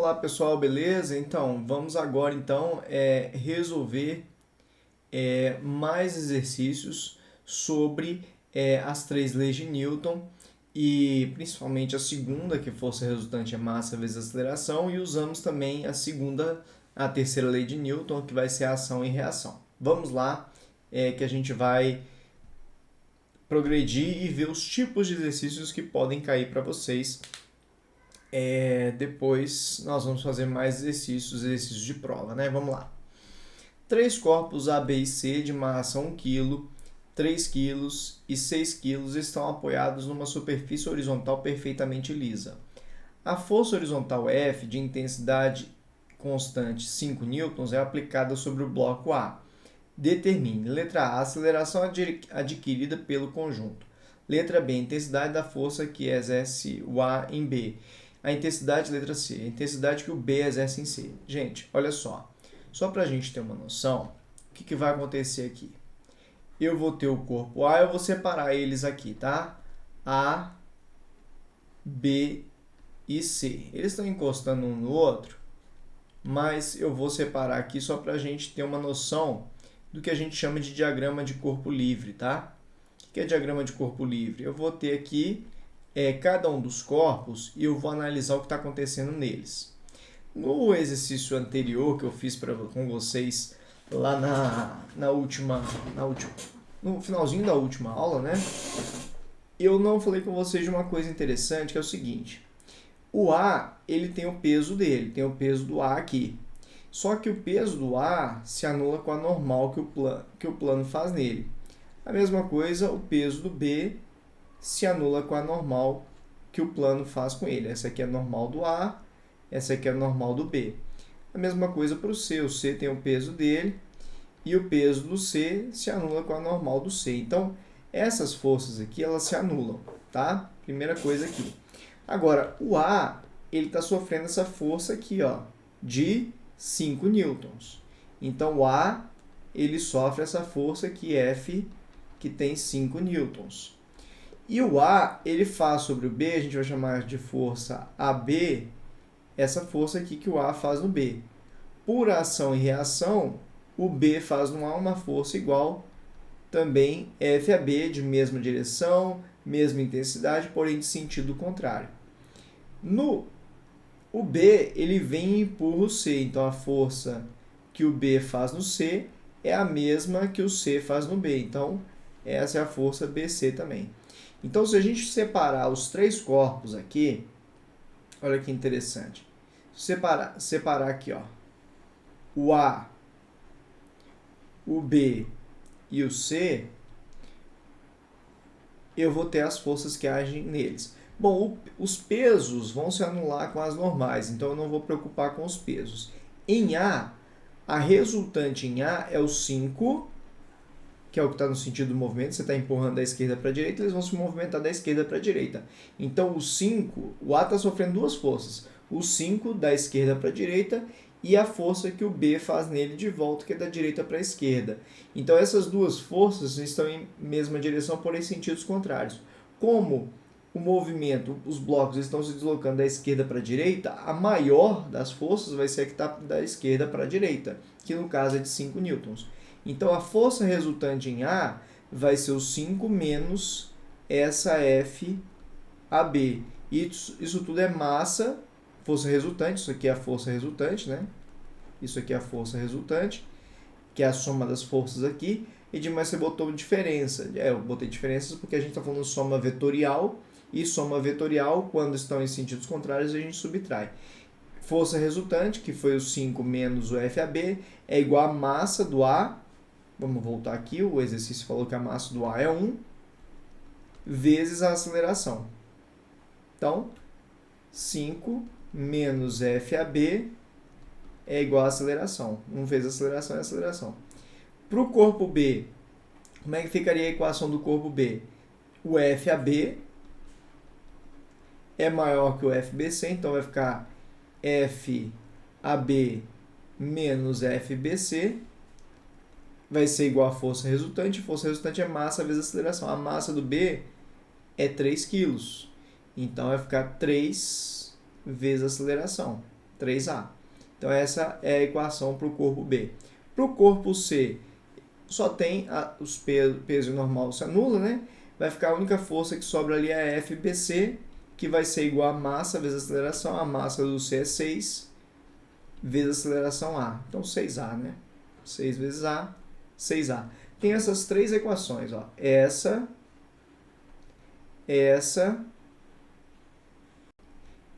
Olá pessoal, beleza? Então, vamos agora resolver mais exercícios sobre as três leis de Newton e principalmente a segunda, que força resultante é massa vezes aceleração, e usamos também a terceira lei de Newton, que vai ser a ação e reação. Vamos lá, que a gente vai progredir e ver os tipos de exercícios que podem cair para vocês. Depois nós vamos fazer mais exercícios de prova, né? Vamos lá. Três corpos A, B e C de massa 1 kg, 3 kg e 6 kg estão apoiados numa superfície horizontal perfeitamente lisa. A força horizontal F de intensidade constante 5 newtons é aplicada sobre o bloco A. Determine. Letra A, a aceleração adquirida pelo conjunto. Letra B, a intensidade da força que exerce o A em B. A intensidade, letra C, a intensidade que o B exerce em C. Gente, olha só para a gente ter uma noção, o que vai acontecer aqui? Eu vou ter o corpo A, eu vou separar eles aqui, tá? A, B e C. Eles estão encostando um no outro, mas eu vou separar aqui só para a gente ter uma noção do que a gente chama de diagrama de corpo livre, tá? O que é diagrama de corpo livre? Eu vou ter aqui cada um dos corpos e eu vou analisar o que está acontecendo neles. No exercício anterior que eu fiz com vocês lá no finalzinho da última aula, né? Eu não falei com vocês de uma coisa interessante, que é o seguinte. O A, ele tem o peso dele, tem o peso do A aqui. Só que o peso do A se anula com a normal que o plano faz nele. A mesma coisa, o peso do B se anula com a normal que o plano faz com ele. Essa aqui é a normal do A, essa aqui é a normal do B. A mesma coisa para o C. O C tem o peso dele e o peso do C se anula com a normal do C. Então, essas forças aqui, elas se anulam, tá? Primeira coisa aqui. Agora, o A, ele está sofrendo essa força aqui, ó, de 5 newtons. Então, o A, ele sofre essa força aqui, F, que tem 5 newtons. E o A, ele faz sobre o B, a gente vai chamar de força AB, essa força aqui que o A faz no B. Por ação e reação, o B faz no A uma força igual também FAB, de mesma direção, mesma intensidade, porém de sentido contrário. O B, ele vem e empurra o C, então a força que o B faz no C é a mesma que o C faz no B. Então, essa é a força BC também. Então, se a gente separar os três corpos aqui, olha que interessante. Separar aqui, ó, o A, o B e o C, eu vou ter as forças que agem neles. Bom, os pesos vão se anular com as normais, então eu não vou preocupar com os pesos. Em A, a resultante em A é o 5, que é o que está no sentido do movimento. Você está empurrando da esquerda para a direita, eles vão se movimentar da esquerda para a direita. Então, o A está sofrendo duas forças. O 5 da esquerda para a direita e a força que o B faz nele de volta, que é da direita para a esquerda. Então, essas duas forças estão em mesma direção, porém sentidos contrários. Como o movimento, os blocos estão se deslocando da esquerda para a direita, a maior das forças vai ser a que está da esquerda para a direita, que no caso é de 5 newtons. Então, a força resultante em A vai ser o 5 menos essa FAB. Isso tudo é massa, força resultante, isso aqui é a força resultante, né? Isso aqui é a força resultante, que é a soma das forças aqui. E demais você botou diferença. Eu botei diferenças porque a gente está falando soma vetorial, e soma vetorial, quando estão em sentidos contrários, a gente subtrai. Força resultante, que foi o 5 menos o FAB, é igual a massa do A. Vamos voltar aqui, o exercício falou que a massa do A é 1, vezes a aceleração. Então, 5 menos FAB é igual a aceleração. 1 vezes a aceleração é aceleração. Para o corpo B, como é que ficaria a equação do corpo B? O FAB é maior que o FBC, então vai ficar FAB menos FBC, vai ser igual a força resultante. Força resultante é massa vezes aceleração. A massa do B é 3 kg. Então, vai ficar 3 vezes a aceleração. 3A. Então essa é a equação para o corpo B. Para o corpo C, só tem os peso normal se anula, né? Vai ficar a única força que sobra ali é a FBC, que vai ser igual a massa vezes a aceleração. A massa do C é 6 vezes a aceleração A. Então 6A, né? 6 vezes A, 6A. Tem essas três equações, ó. Essa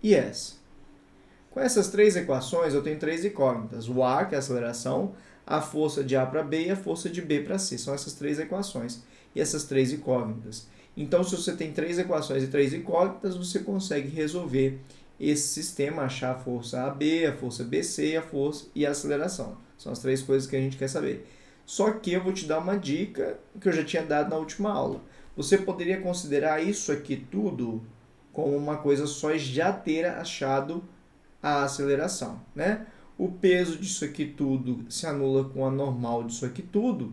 e essa. Com essas três equações, eu tenho três incógnitas. O A, que é a aceleração, a força de A para B e a força de B para C. São essas três equações e essas três incógnitas. Então, se você tem três equações e três incógnitas, você consegue resolver esse sistema, achar a força AB, a força BC e a aceleração. São as três coisas que a gente quer saber. Só que eu vou te dar uma dica que eu já tinha dado na última aula. Você poderia considerar isso aqui tudo como uma coisa só e já ter achado a aceleração, né? O peso disso aqui tudo se anula com a normal disso aqui tudo,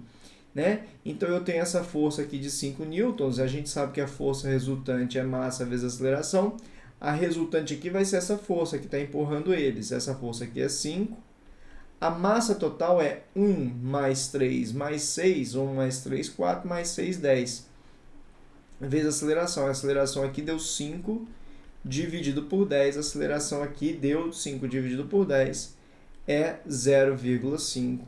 né? Então eu tenho essa força aqui de 5 newtons, a gente sabe que a força resultante é massa vezes aceleração. A resultante aqui vai ser essa força que está empurrando eles. Essa força aqui é 5. A massa total é 1 mais 3 mais 6, 1 mais 3, 4, mais 6, 10. Vezes a aceleração. A aceleração aqui deu 5 dividido por 10. A aceleração aqui deu 5 dividido por 10. É 0,5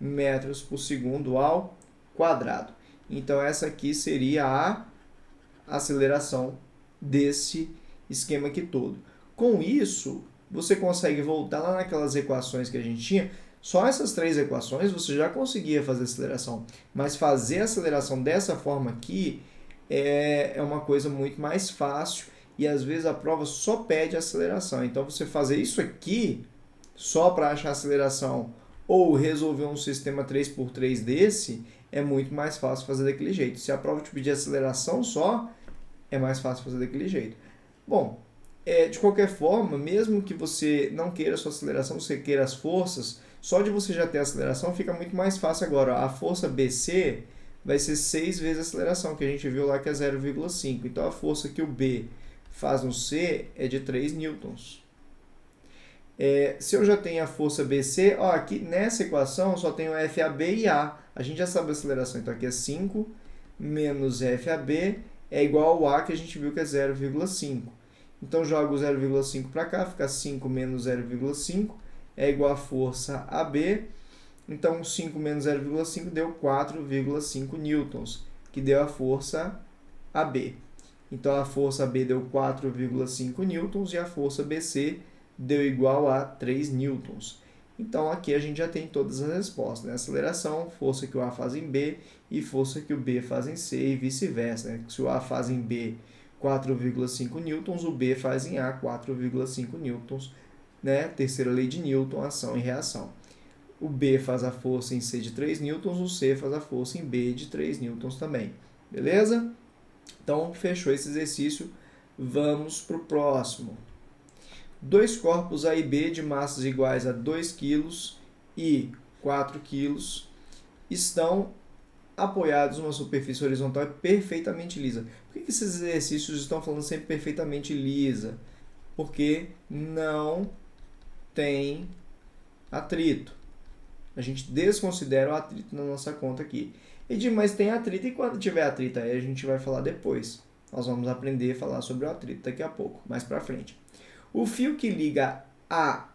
metros por segundo ao quadrado. Então, essa aqui seria a aceleração desse esquema aqui todo. Com isso, você consegue voltar lá naquelas equações que a gente tinha. Só essas três equações você já conseguia fazer aceleração. Mas fazer a aceleração dessa forma aqui é uma coisa muito mais fácil. E às vezes a prova só pede aceleração. Então, você fazer isso aqui só para achar aceleração ou resolver um sistema 3x3 desse, é muito mais fácil fazer daquele jeito. Se a prova te pedir aceleração só, é mais fácil fazer daquele jeito. Bom, de qualquer forma, mesmo que você não queira a sua aceleração, você queira as forças, só de você já ter a aceleração fica muito mais fácil agora. A força BC vai ser 6 vezes a aceleração, que a gente viu lá que é 0,5. Então, a força que o B faz no C é de 3 newtons. Se eu já tenho a força BC, ó, aqui nessa equação eu só tenho FAB e A. A gente já sabe a aceleração, então aqui é 5 menos FAB é igual ao A, que a gente viu que é 0,5. Então, jogo 0,5 para cá, fica 5 menos 0,5 é igual a força AB. Então, 5 menos 0,5 deu 4,5 newtons, que deu a força AB. Então, a força AB deu 4,5 newtons e a força BC deu igual a 3 newtons. Então, aqui a gente já tem todas as respostas, né? Aceleração, força que o A faz em B e força que o B faz em C e vice-versa, né? Se o A faz em B 4,5 newtons, o B faz em A 4,5 newtons, né? Terceira lei de Newton, ação e reação. O B faz a força em C de 3 newtons, o C faz a força em B de 3 newtons também. Beleza? Então, fechou esse exercício. Vamos para o próximo. Dois corpos A e B de massas iguais a 2 kg e 4 kg estão apoiados numa superfície horizontal perfeitamente lisa. Por que esses exercícios estão falando sempre perfeitamente lisa? Porque não tem atrito. A gente desconsidera o atrito na nossa conta aqui. Edir, mas tem atrito e quando tiver atrito aí a gente vai falar depois. Nós vamos aprender a falar sobre o atrito daqui a pouco, mais para frente. O fio que liga A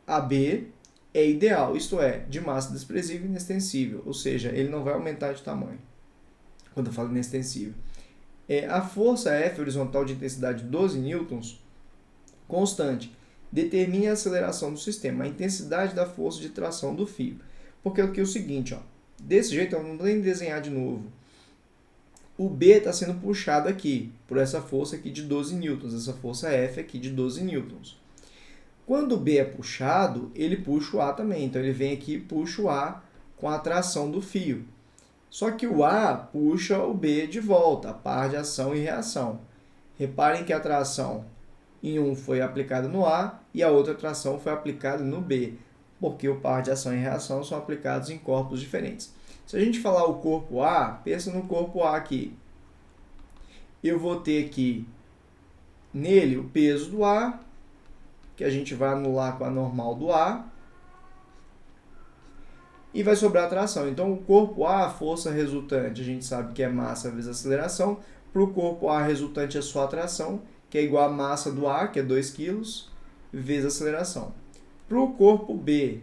a B é ideal, isto é, de massa desprezível e inextensível, ou seja, ele não vai aumentar de tamanho, quando eu falo inextensível. A força F horizontal de intensidade 12 newtons, constante, determine a aceleração do sistema, a intensidade da força de tração do fio. Porque aqui é o seguinte, ó, desse jeito eu não vou nem desenhar de novo. O B está sendo puxado aqui, por essa força aqui de 12 newtons, essa força F aqui de 12 newtons. Quando o B é puxado, ele puxa o A também, então ele vem aqui e puxa o A com a tração do fio. Só que o A puxa o B de volta, a par de ação e reação. Reparem que a tração em um foi aplicada no A e a outra tração foi aplicada no B, porque o par de ação e reação são aplicados em corpos diferentes. Se a gente falar o corpo A, pensa no corpo A aqui. Eu vou ter aqui nele o peso do A, que a gente vai anular com a normal do A, e vai sobrar a tração. Então, o corpo A, a força resultante, a gente sabe que é massa vezes aceleração. Para o corpo A resultante é só a tração, que é igual a massa do A, que é 2 kg, vezes a aceleração. Para o corpo B,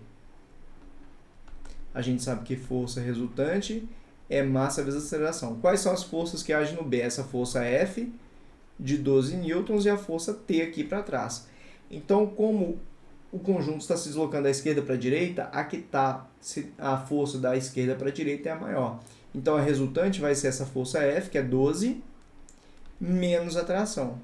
a gente sabe que força resultante é massa vezes aceleração. Quais são as forças que agem no B? Essa força F, de 12 newtons, e a força T aqui para trás. Então, como o conjunto está se deslocando da esquerda para a direita, aqui está a força da esquerda para a direita é a maior. Então, a resultante vai ser essa força F, que é 12, menos a tração.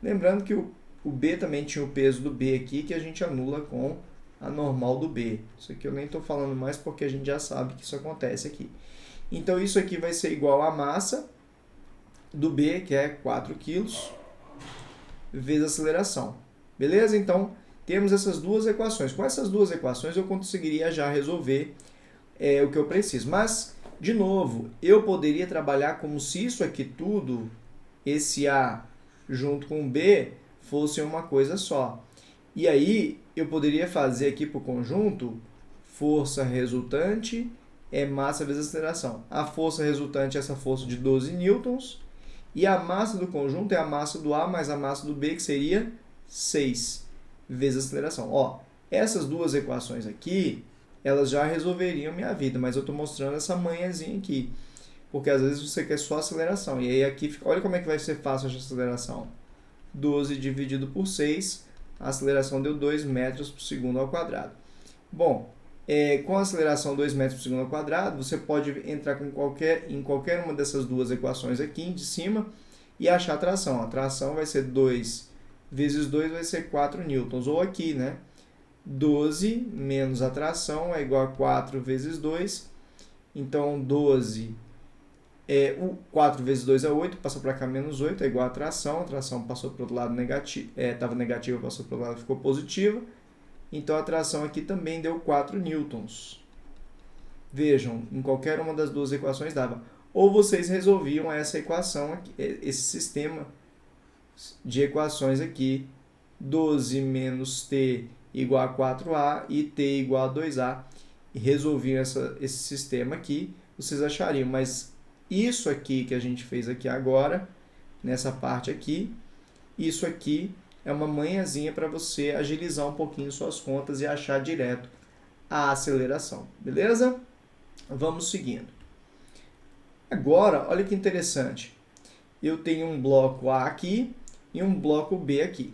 Lembrando que o B também tinha o peso do B aqui, que a gente anula com a normal do B. Isso aqui eu nem estou falando mais porque a gente já sabe que isso acontece aqui. Então, isso aqui vai ser igual à massa do B, que é 4 kg, vezes a aceleração. Beleza? Então, temos essas duas equações. Com essas duas equações, eu conseguiria já resolver o que eu preciso. Mas, de novo, eu poderia trabalhar como se isso aqui tudo, esse A junto com o B, fosse uma coisa só. E aí, eu poderia fazer aqui para o conjunto, força resultante é massa vezes aceleração. A força resultante é essa força de 12 newtons, e a massa do conjunto é a massa do A mais a massa do B, que seria 6 vezes a aceleração. Ó, essas duas equações aqui, elas já resolveriam minha vida, mas eu estou mostrando essa manhãzinha aqui. Porque às vezes você quer só aceleração. E aí aqui, olha como é que vai ser fácil essa aceleração. 12 dividido por 6, a aceleração deu 2 metros por segundo ao quadrado. Bom, com a aceleração 2 metros por segundo ao quadrado, você pode entrar em qualquer uma dessas duas equações aqui de cima e achar a tração. A tração vai ser 2 vezes 2 vai ser 4 newtons. Ou aqui, né? 12 menos a tração é igual a 4 vezes 2. Então, 12, 4 vezes 2 é 8, passou para cá menos 8, é igual a tração passou para o lado negativo, estava negativa, passou para o lado, ficou positiva. Então, a tração aqui também deu 4 newtons. Vejam, em qualquer uma das duas equações dava. Ou vocês resolviam essa equação, aqui, esse sistema de equações aqui, 12 menos t igual a 4a e t igual a 2a, e resolviam esse sistema aqui, vocês achariam. Mas isso aqui que a gente fez aqui agora, nessa parte aqui, isso aqui é uma manhãzinha para você agilizar um pouquinho suas contas e achar direto a aceleração. Beleza? Vamos seguindo. Agora, olha que interessante. Eu tenho um bloco A aqui e um bloco B aqui.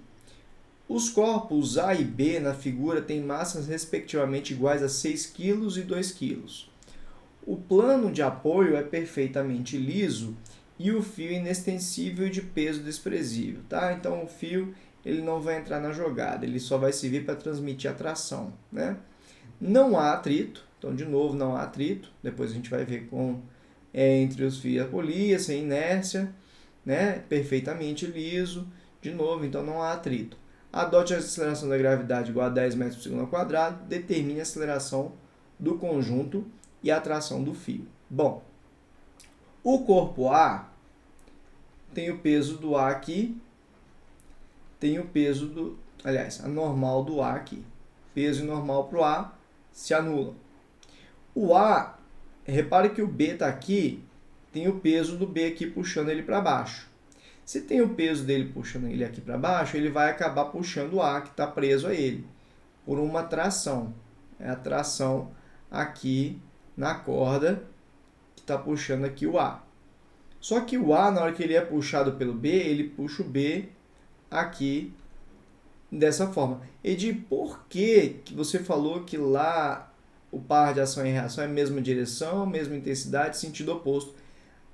Os corpos A e B na figura têm massas respectivamente iguais a 6 kg e 2 kg. O plano de apoio é perfeitamente liso e o fio é inextensível e de peso desprezível. Tá? Então, o fio ele não vai entrar na jogada, ele só vai servir para transmitir a tração. Né? Não há atrito, então, de novo, não há atrito. Depois a gente vai ver entre os fios a polia, sem inércia, né? Perfeitamente liso. De novo, então não há atrito. Adote a aceleração da gravidade igual a 10 metros por segundo ao quadrado, determine a aceleração do conjunto e a tração do fio. Bom, o corpo A tem o peso do A aqui, tem o peso a normal do A aqui. Peso e normal para o A se anulam. O A, repare que o B está aqui, tem o peso do B aqui puxando ele para baixo. Se tem o peso dele puxando ele aqui para baixo, ele vai acabar puxando o A que está preso a ele, por uma tração. É a tração aqui na corda que está puxando aqui o A. Só que o A, na hora que ele é puxado pelo B, ele puxa o B aqui dessa forma. Edi, por que você falou que lá o par de ação e reação é a mesma direção, mesma intensidade, sentido oposto?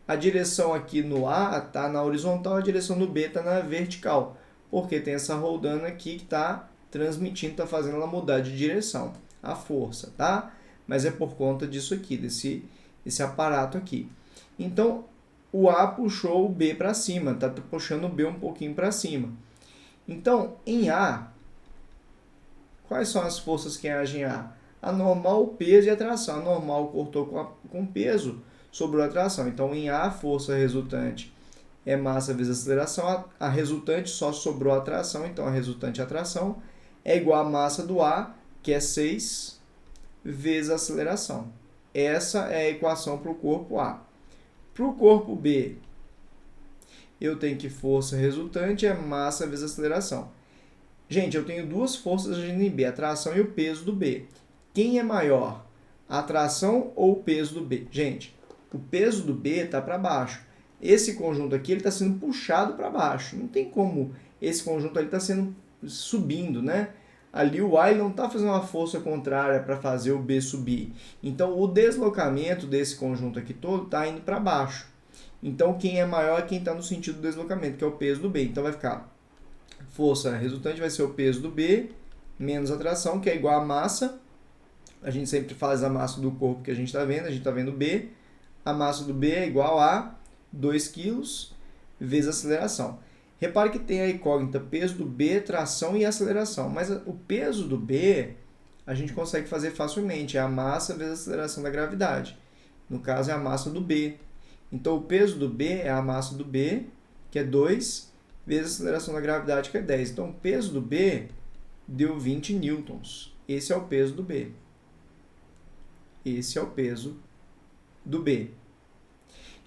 A direção aqui no A está na horizontal, a direção no B está na vertical. Porque tem essa roldana aqui que está transmitindo, está fazendo ela mudar de direção, a força, tá? Mas é por conta disso aqui, desse aparato aqui. Então, o A puxou o B para cima, está puxando o B um pouquinho para cima. Então, em A, quais são as forças que agem em A? A normal, o peso e a tração. A normal cortou com peso, sobrou a tração. Então, em A, a força resultante é massa vezes aceleração. A resultante só sobrou a tração, então a resultante atração é igual a massa do A, que é 6, vezes a aceleração. Essa é a equação para o corpo A. Para o corpo B, eu tenho que força resultante é massa vezes aceleração. Gente, eu tenho duas forças agindo em B, a tração e o peso do B. Quem é maior, a tração ou o peso do B? Gente, o peso do B está para baixo. Esse conjunto aqui está sendo puxado para baixo. Não tem como esse conjunto ali está sendo subindo, né? Ali o A não está fazendo uma força contrária para fazer o B subir. Então, o deslocamento desse conjunto aqui todo está indo para baixo. Então, quem é maior é quem está no sentido do deslocamento, que é o peso do B. Então, vai ficar força resultante vai ser o peso do B menos a tração, que é igual a massa. A gente sempre faz a massa do corpo que a gente está vendo. A gente está vendo B. A massa do B é igual a 2 kg vezes a aceleração. Repare que tem a incógnita peso do B, tração e aceleração. Mas o peso do B a gente consegue fazer facilmente. É a massa vezes a aceleração da gravidade. No caso, é a massa do B. Então, o peso do B é a massa do B, que é 2, vezes a aceleração da gravidade, que é 10. Então, o peso do B deu 20 newtons. Esse é o peso do B. Esse é o peso do B.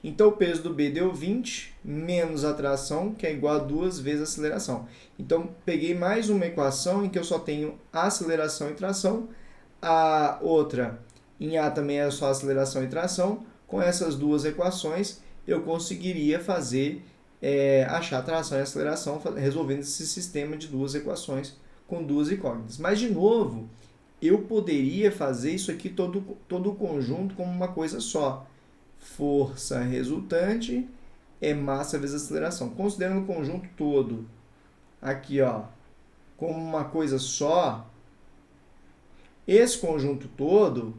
Então, o peso do B deu 20, menos a tração, que é igual a 2 vezes a aceleração. Então, peguei mais uma equação em que eu só tenho aceleração e tração. A outra, em A também é só aceleração e tração. Com essas duas equações, eu conseguiria achar a tração e aceleração, resolvendo esse sistema de duas equações com duas incógnitas. Mas, de novo, eu poderia fazer isso aqui todo o conjunto como uma coisa só. Força resultante é massa vezes aceleração. Considerando o conjunto todo aqui, ó, como uma coisa só, esse conjunto todo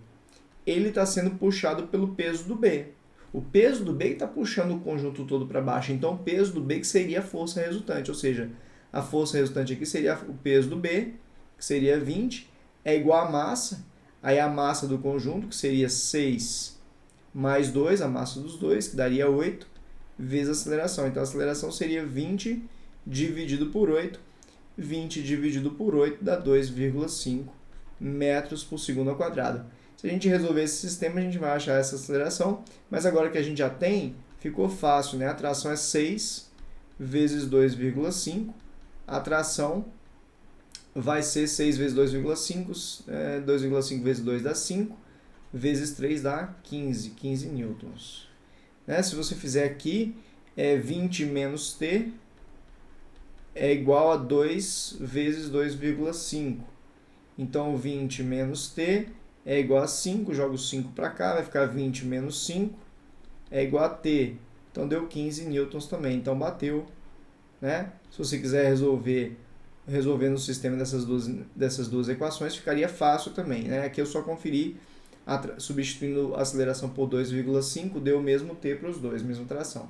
ele está sendo puxado pelo peso do B. O peso do B está puxando o conjunto todo para baixo. Então, o peso do B que seria a força resultante. Ou seja, a força resultante aqui seria o peso do B, que seria 20, é igual a massa. Aí a massa do conjunto, que seria 6 mais 2, a massa dos dois, que daria 8, vezes a aceleração. Então, a aceleração seria 20 dividido por 8. 20 dividido por 8 dá 2,5 metros por segundo ao quadrado. Se a gente resolver esse sistema, a gente vai achar essa aceleração, mas agora que a gente já tem, ficou fácil, né? A tração é 6 vezes 2,5, a tração vai ser 6 vezes 2,5, 2,5 vezes 2 dá 5, vezes 3 dá 15 newtons. Né? Se você fizer aqui, 20 menos T é igual a 2 vezes 2,5. Então, 20 menos T é igual a 5, jogo 5 para cá, vai ficar 20 menos 5, é igual a T. Então, deu 15 newtons também, então bateu. Né? Se você quiser resolver no sistema dessas duas equações, ficaria fácil também. Né? Aqui eu só conferi, substituindo a aceleração por 2,5, deu o mesmo T para os dois, mesma tração.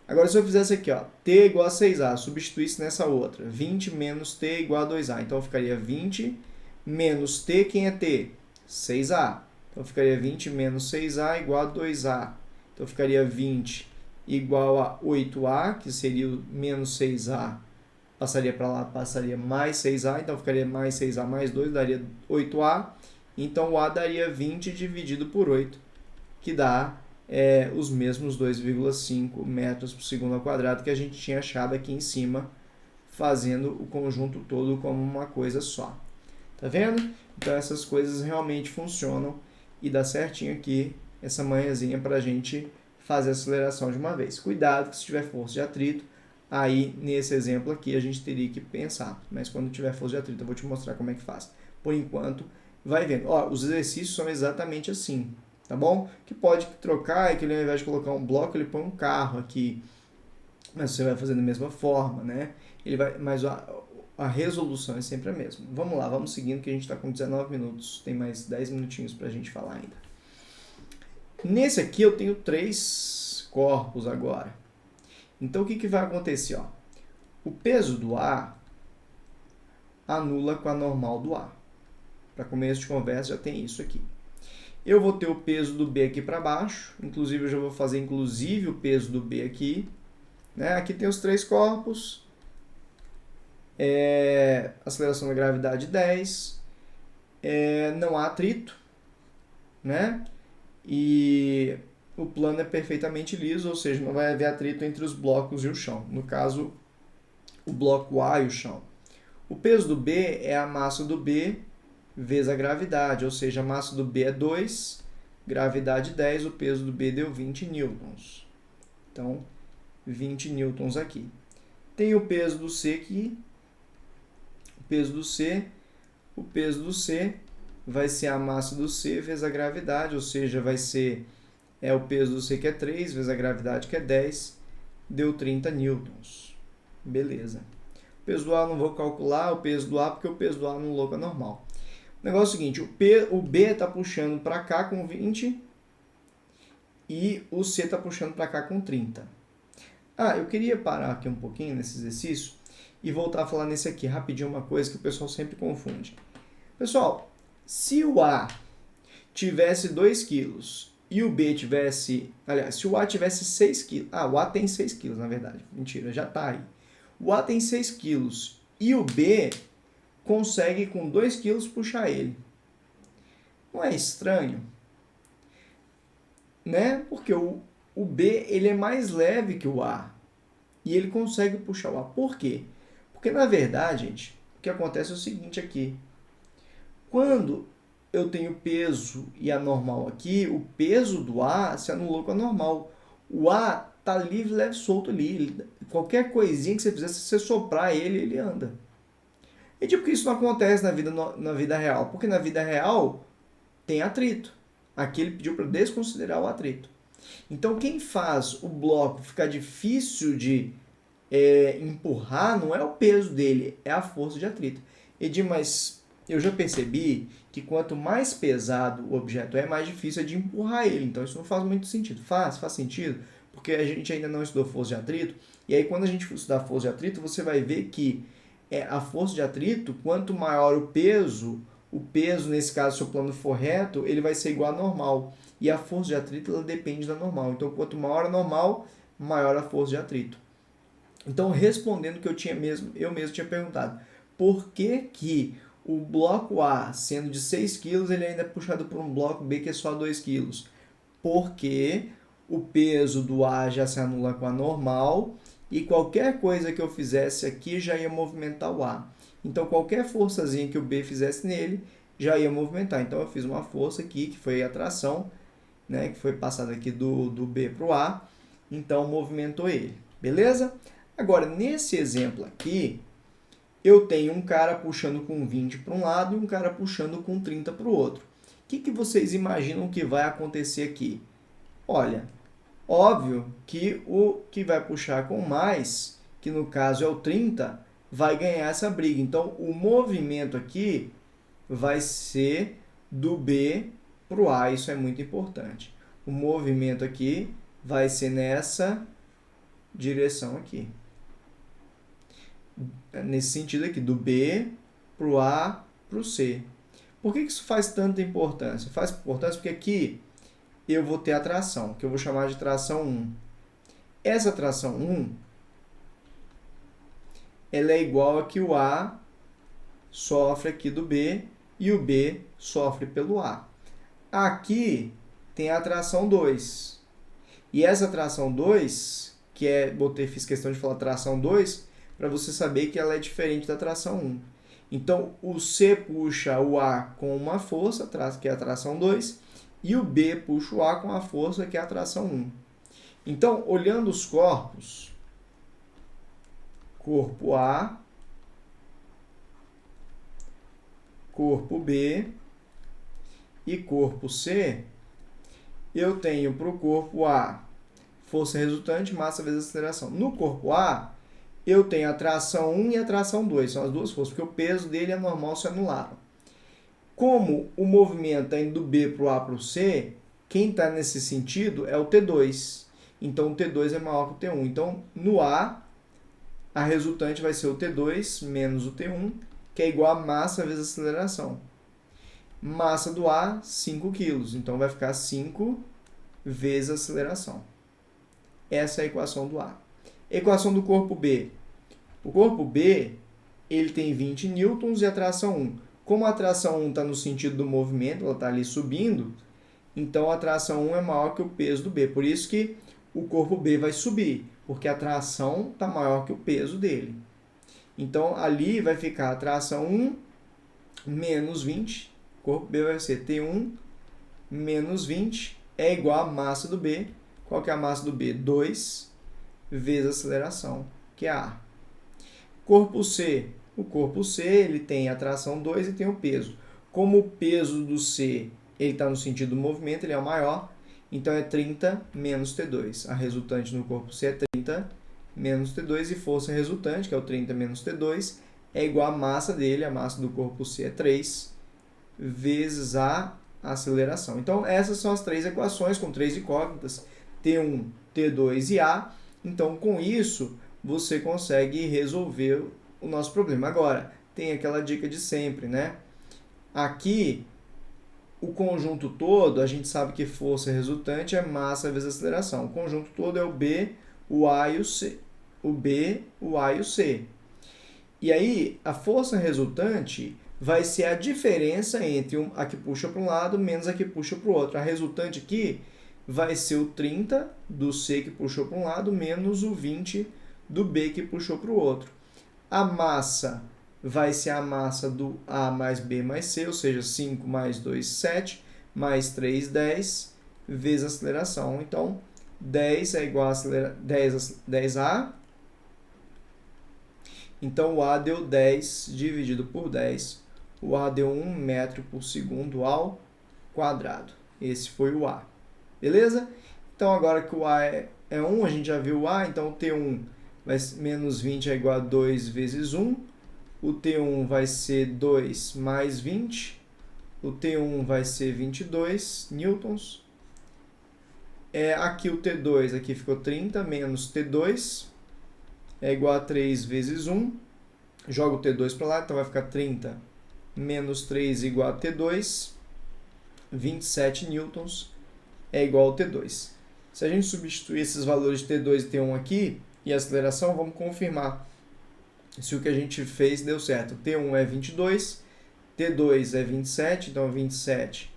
Agora, se eu fizesse aqui, ó, T igual a 6A, substituísse nessa outra, 20 menos T igual a 2A, então ficaria 20 menos T, quem é T? 6A. Então, ficaria 20 menos 6A igual a 2A. Então, ficaria 20 igual a 8A, que seria o menos 6A. Passaria para lá, passaria mais 6A. Então, ficaria mais 6A mais 2, daria 8A. Então, o A daria 20 dividido por 8, que dá os mesmos 2,5 metros por segundo ao quadrado que a gente tinha achado aqui em cima, fazendo o conjunto todo como uma coisa só. Tá vendo? Então, essas coisas realmente funcionam e dá certinho aqui essa manhãzinha para a gente fazer a aceleração de uma vez. Cuidado que se tiver força de atrito, aí nesse exemplo aqui a gente teria que pensar. Mas quando tiver força de atrito eu vou te mostrar como é que faz. Por enquanto, vai vendo. Ó, os exercícios são exatamente assim, tá bom? O que pode trocar é que ele, ao invés de colocar um bloco, ele põe um carro aqui. Mas você vai fazer da mesma forma, né? Mas a resolução é sempre a mesma. Vamos lá, vamos seguindo que a gente está com 19 minutos. Tem mais 10 minutinhos para a gente falar ainda. Nesse aqui eu tenho 3 corpos agora. Então o que vai acontecer? Ó? O peso do A anula com a normal do A. Para começo de conversa já tem isso aqui. Eu vou ter o peso do B aqui para baixo. Inclusive eu já vou fazer o peso do B aqui. né? Aqui tem os 3 corpos, aceleração da gravidade 10, não há atrito, né? E o plano é perfeitamente liso, ou seja, não vai haver atrito entre os blocos e o chão. No caso, o bloco A e o chão. O peso do B é a massa do B vezes a gravidade, ou seja, a massa do B é 2, gravidade 10, o peso do B deu 20 newtons. Então, 20 newtons aqui. Tem o peso do C aqui, o peso do C vai ser a massa do C vezes a gravidade, ou seja, vai ser o peso do C que é 3 vezes a gravidade que é 10, deu 30 newtons. Beleza. O peso do A eu não vou calcular, o peso do A, porque o peso do A no louco é normal. O negócio é o seguinte, o B está puxando para cá com 20 e o C está puxando para cá com 30. Eu queria parar aqui um pouquinho nesse exercício e voltar a falar nesse aqui rapidinho, uma coisa que o pessoal sempre confunde. Pessoal, se o A tivesse 2 kg e o B tivesse... Aliás, se o A tivesse 6 kg... o A tem 6 kg, na verdade. Mentira, já está aí. O A tem 6 kg e o B consegue com 2 kg puxar ele. Não é estranho? Né? Porque o B ele é mais leve que o A e ele consegue puxar o A. Por quê? Porque, na verdade, gente, o que acontece é o seguinte aqui. Quando eu tenho peso e a normal aqui, o peso do A se anulou com a normal. O A está livre, leve, solto ali. Qualquer coisinha que você fizer, se você soprar ele, ele anda. E tipo que isso não acontece na vida real? Porque na vida real tem atrito. Aqui ele pediu para desconsiderar o atrito. Então quem faz o bloco ficar difícil de empurrar não é o peso dele, é a força de atrito. Edir, mas eu já percebi que quanto mais pesado o objeto é, mais difícil é de empurrar ele. Então isso não faz muito sentido. Faz sentido, porque a gente ainda não estudou força de atrito. E aí quando a gente for estudar força de atrito, você vai ver que a força de atrito, quanto maior o peso, nesse caso, se o plano for reto, ele vai ser igual a normal. E a força de atrito, ela depende da normal. Então, quanto maior a normal, maior a força de atrito. Então, respondendo o que eu mesmo tinha perguntado, por que o bloco A, sendo de 6 kg, ele ainda é puxado por um bloco B que é só 2 kg? Porque o peso do A já se anula com a normal e qualquer coisa que eu fizesse aqui já ia movimentar o A. Então, qualquer forçazinha que o B fizesse nele já ia movimentar. Então, eu fiz uma força aqui, que foi a tração, né, que foi passada aqui do B para o A. Então, movimentou ele. Beleza? Agora, nesse exemplo aqui, eu tenho um cara puxando com 20 para um lado e um cara puxando com 30 para o outro. O que vocês imaginam que vai acontecer aqui? Olha, óbvio que o que vai puxar com mais, que no caso é o 30, vai ganhar essa briga. Então, o movimento aqui vai ser do B para o A. Isso é muito importante. O movimento aqui vai ser nessa direção aqui. Nesse sentido aqui, do B para o A para o C. Por que isso faz tanta importância? Faz importância porque aqui eu vou ter a tração, que eu vou chamar de tração 1. Essa tração 1, ela é igual a que o A sofre aqui do B e o B sofre pelo A. Aqui tem a tração 2. E essa tração 2, que fiz questão de falar tração 2, para você saber que ela é diferente da tração 1. Então, o C puxa o A com uma força, que é a tração 2, e o B puxa o A com a força, que é a tração 1. Então, olhando os corpos, corpo A, corpo B e corpo C, eu tenho para o corpo A força resultante, massa vezes aceleração. No corpo A, eu tenho a tração 1 e a tração 2, são as duas forças, porque o peso dele e a normal se anularam. Como o movimento está indo do B para o A para o C, quem está nesse sentido é o T2. Então, o T2 é maior que o T1. Então, no A, a resultante vai ser o T2 menos o T1, que é igual a massa vezes aceleração. Massa do A, 5 kg. Então, vai ficar 5 vezes a aceleração. Essa é a equação do A. Equação do corpo B. O corpo B, ele tem 20 newtons e a tração 1. Como a tração 1 está no sentido do movimento, ela está ali subindo, então a tração 1 é maior que o peso do B. Por isso que o corpo B vai subir, porque a tração está maior que o peso dele. Então, ali vai ficar a tração 1 menos 20. O corpo B vai ser T1 menos 20 é igual a massa do B. Qual que é a massa do B? 2 vezes a aceleração, que é A. Corpo C. O corpo C ele tem a tração 2 e tem o peso. Como o peso do C está no sentido do movimento, ele é o maior, então é 30 menos T2. A resultante no corpo C é 30 menos T2 e força resultante, que é o 30 menos T2, é igual à massa dele, a massa do corpo C é 3, vezes a aceleração. Então, essas são as três equações com três incógnitas, T1, T2 e A. Então, com isso, você consegue resolver o nosso problema. Agora, tem aquela dica de sempre, né? Aqui, o conjunto todo, a gente sabe que força resultante é massa vezes aceleração. O conjunto todo é o B, o A e o C. O B, o A e o C. E aí, a força resultante vai ser a diferença entre a que puxa para um lado menos a que puxa para o outro. A resultante aqui vai ser o 30 do C que puxou para um lado menos o 20 do B que puxou para o outro. A massa vai ser a massa do A mais B mais C, ou seja, 5 mais 2, 7, mais 3, 10, vezes a aceleração. Então, 10 é igual a 10A. Então, o A deu 10 dividido por 10. O A deu 1 metro por segundo ao quadrado. Esse foi o A. Beleza? Então, agora que o A é 1, a gente já viu o A. Então, o T1 menos 20 é igual a 2 vezes 1. O T1 vai ser 2 mais 20. O T1 vai ser 22 newtons. Aqui o T2 aqui ficou 30 menos T2 é igual a 3 vezes 1. Joga o T2 para lá, então vai ficar 30 menos 3 igual a T2. 27 newtons é igual ao T2. Se a gente substituir esses valores de T2 e T1 aqui, e a aceleração, vamos confirmar se o que a gente fez deu certo. T1 é 22, T2 é 27, então 27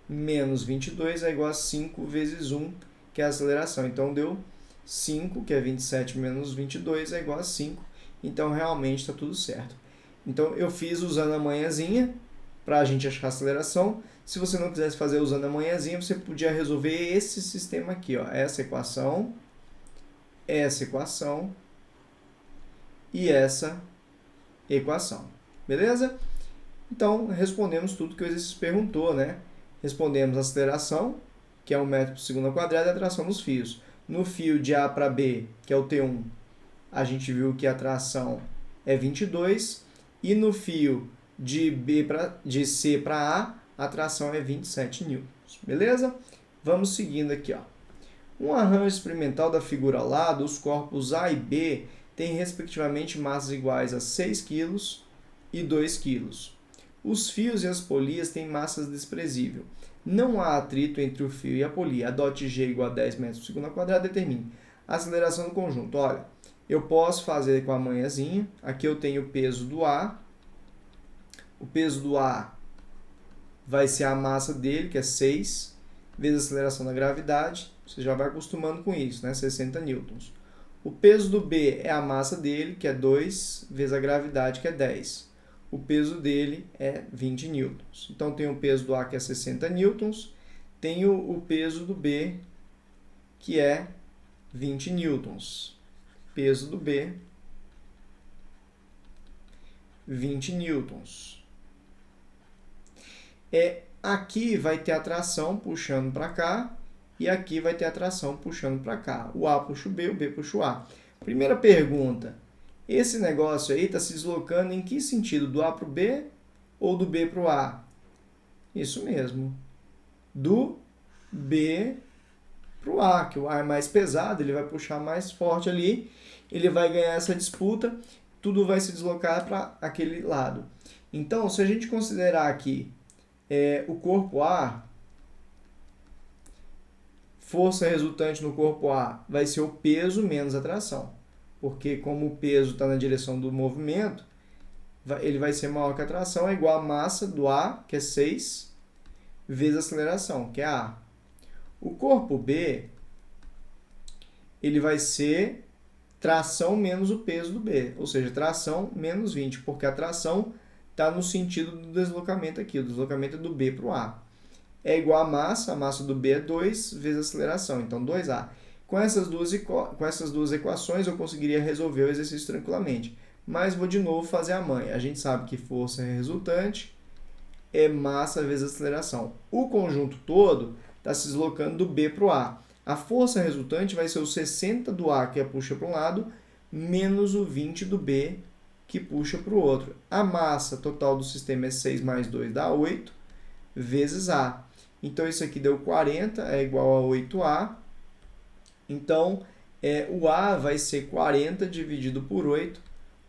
menos 22 é igual a 5 vezes 1, que é a aceleração. Então deu 5, que é 27 menos 22, é igual a 5. Então realmente está tudo certo. Então eu fiz usando a manhãzinha para a gente achar a aceleração. Se você não quisesse fazer usando a manhãzinha, você podia resolver esse sistema aqui, ó, essa equação e essa equação. Beleza? Então, respondemos tudo que o exercício perguntou, né? Respondemos a aceleração, que é 1 metro por segundo ao quadrado, e a tração nos fios. No fio de A para B, que é o T1, a gente viu que a tração é 22, e no fio de C para A tração é 27 newtons. Beleza? Vamos seguindo aqui, ó. Um arranjo experimental da figura ao lado, os corpos A e B têm respectivamente massas iguais a 6 kg e 2 kg. Os fios e as polias têm massas desprezíveis. Não há atrito entre o fio e a polia. Adote G igual a 10 metros por segundo ao quadrado, determine a aceleração do conjunto. Olha, eu posso fazer com a manhãzinha. Aqui eu tenho o peso do A. O peso do A vai ser a massa dele, que é 6, vezes a aceleração da gravidade. Você já vai acostumando com isso, né? 60 newtons. O peso do B é a massa dele, que é 2, vezes a gravidade, que é 10. O peso dele é 20 newtons. Então, tem o peso do A, que é 60 newtons. Tenho o peso do B, que é 20 newtons. Peso do B, 20 newtons. Aqui vai ter a tração puxando para cá e aqui vai ter a tração puxando para cá. O A puxa o B puxa o A. Primeira pergunta, esse negócio aí está se deslocando em que sentido? Do A para o B ou do B para o A? Isso mesmo, do B para o A, que o A é mais pesado, ele vai puxar mais forte ali, ele vai ganhar essa disputa, tudo vai se deslocar para aquele lado. Então, se a gente considerar aqui o corpo A, força resultante no corpo A vai ser o peso menos a tração. porque como o peso está na direção do movimento, ele vai ser maior que a tração, é igual a massa do A, que é 6, vezes a aceleração, que é A. O corpo B, ele vai ser tração menos o peso do B, ou seja, tração menos 20, porque a tração está no sentido do deslocamento aqui, o deslocamento é do B para o A. É igual a massa do B é 2 vezes a aceleração, então 2A. Com essas duas equações eu conseguiria resolver o exercício tranquilamente, mas vou de novo fazer a manha. A gente sabe que força resultante é massa vezes aceleração. O conjunto todo está se deslocando do B para o A. A força resultante vai ser o 60 do A, que puxa para um lado, menos o 20 do B, que puxa para o outro. A massa total do sistema é 6 mais 2 dá 8, vezes A. Então, isso aqui deu 40, é igual a 8A. Então, o A vai ser 40 dividido por 8.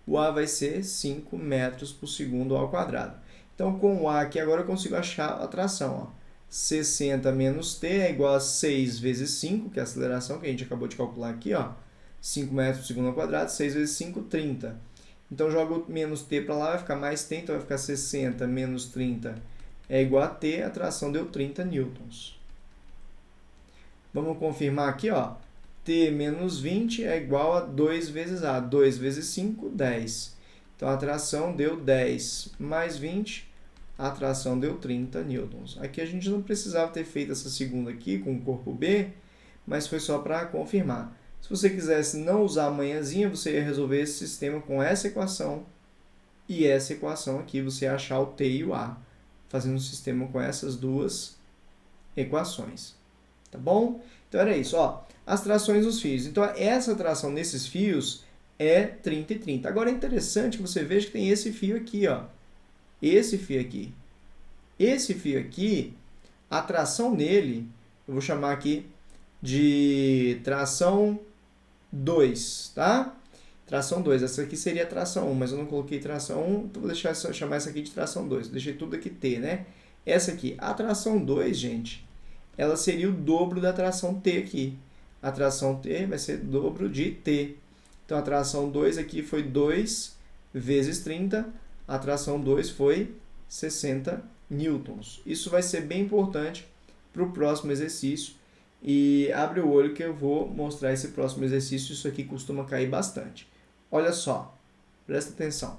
O A vai ser 5 metros por segundo ao quadrado. Então, com o A aqui, agora eu consigo achar a tração. 60 menos T é igual a 6 vezes 5, que é a aceleração que a gente acabou de calcular aqui. 5 metros por segundo ao quadrado, 6 vezes 5, 30. Então, jogo menos T para lá, vai ficar mais T, então vai ficar 60 menos 30 é igual a T, a tração deu 30 newtons. Vamos confirmar aqui, T menos 20 é igual a 2 vezes A. 2 vezes 5, 10. Então, a tração deu 10 mais 20, a tração deu 30 newtons. Aqui a gente não precisava ter feito essa segunda aqui com o corpo B, mas foi só para confirmar. Se você quisesse não usar a manhãzinha, você ia resolver esse sistema com essa equação e essa equação aqui, você ia achar o T e o A, fazendo um sistema com essas duas equações. Tá bom? Então, era isso. As trações dos fios. Então, essa tração nesses fios é 30 e 30. Agora, é interessante que você veja que tem esse fio aqui, Esse fio aqui. Esse fio aqui, a tração nele, eu vou chamar aqui de tração 2, tá? Tração 2. Essa aqui seria a tração 1, mas eu não coloquei tração 1, então vou chamar essa aqui de tração 2. Deixei tudo aqui T, né? Essa aqui, a tração 2, gente, ela seria o dobro da tração T aqui. A tração T vai ser o dobro de T. Então, a tração 2 aqui foi 2 vezes 30. A tração 2 foi 60 newtons. Isso vai ser bem importante para o próximo exercício. E abre o olho que eu vou mostrar esse próximo exercício. Isso aqui costuma cair bastante. Olha só, presta atenção.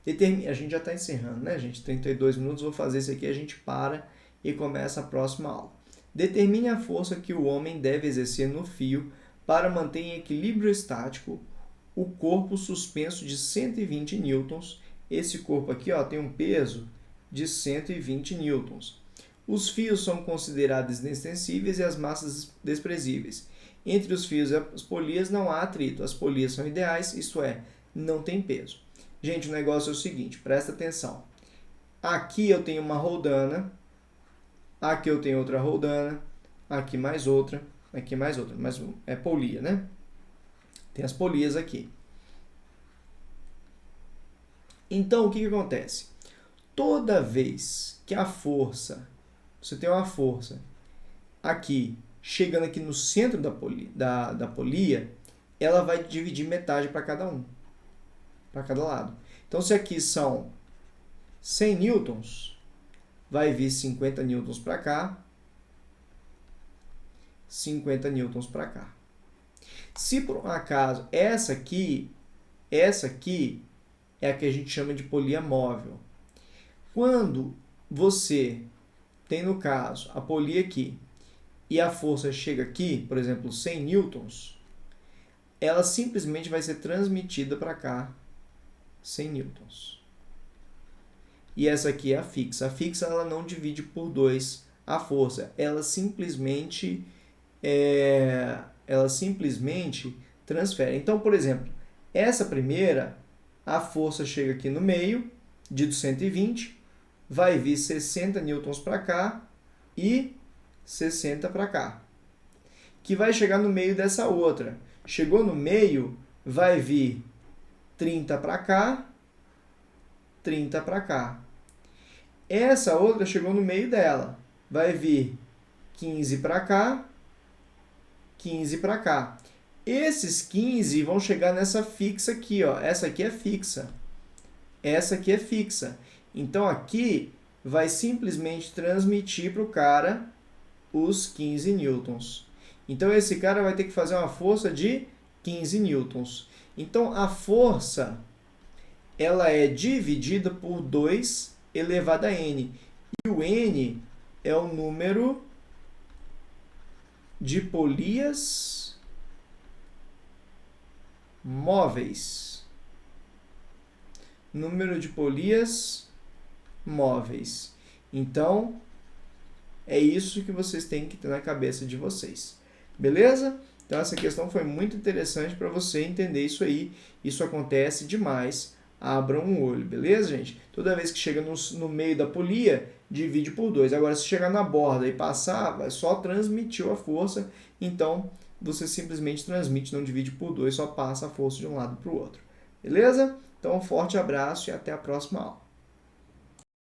A gente já está encerrando, né, gente? 32 minutos, vou fazer isso aqui, a gente para e começa a próxima aula. Determine a força que o homem deve exercer no fio para manter em equilíbrio estático o corpo suspenso de 120 newtons. Esse corpo aqui tem um peso de 120 newtons. Os fios são considerados inextensíveis e as massas desprezíveis. Entre os fios e as polias não há atrito. As polias são ideais, isto é, não tem peso. Gente, o negócio é o seguinte, presta atenção. Aqui eu tenho uma roldana, aqui eu tenho outra roldana, aqui mais outra, mas é polia, né? Tem as polias aqui. Então, o que acontece? Toda vez que a força, você tem uma força aqui, chegando aqui no centro da polia, ela vai dividir metade para cada um, para cada lado. Então, se aqui são 100 newtons, vai vir 50 newtons para cá, 50 newtons para cá. Se por um acaso essa aqui é a que a gente chama de polia móvel. Quando você tem, no caso, a polia aqui e a força chega aqui, por exemplo, 100 newtons, ela simplesmente vai ser transmitida para cá 100 newtons. E essa aqui é a fixa. A fixa ela não divide por 2 a força. Ela simplesmente transfere. Então, por exemplo, essa primeira, a força chega aqui no meio, de 120, vai vir 60 newtons para cá e 60 para cá. Que vai chegar no meio dessa outra. Chegou no meio, vai vir 30 para cá, 30 para cá. Essa outra chegou no meio dela. Vai vir 15 para cá, 15 para cá. Esses 15 vão chegar nessa fixa aqui, ó. Essa aqui é fixa. Essa aqui é fixa. Então, aqui vai simplesmente transmitir para o cara os 15 newtons. Então, esse cara vai ter que fazer uma força de 15 newtons. Então, a força ela é dividida por 2 elevado a n. E o n é o número de polias móveis. Número de polias móveis. Então, é isso que vocês têm que ter na cabeça de vocês. Beleza? Então, essa questão foi muito interessante para você entender isso aí. Isso acontece demais. Abram um olho, beleza, gente? Toda vez que chega no meio da polia, divide por 2. Agora, se chegar na borda e passar, vai só transmitir a força. Então, você simplesmente transmite, não divide por 2, só passa a força de um lado para o outro. Beleza? Então, um forte abraço e até a próxima aula.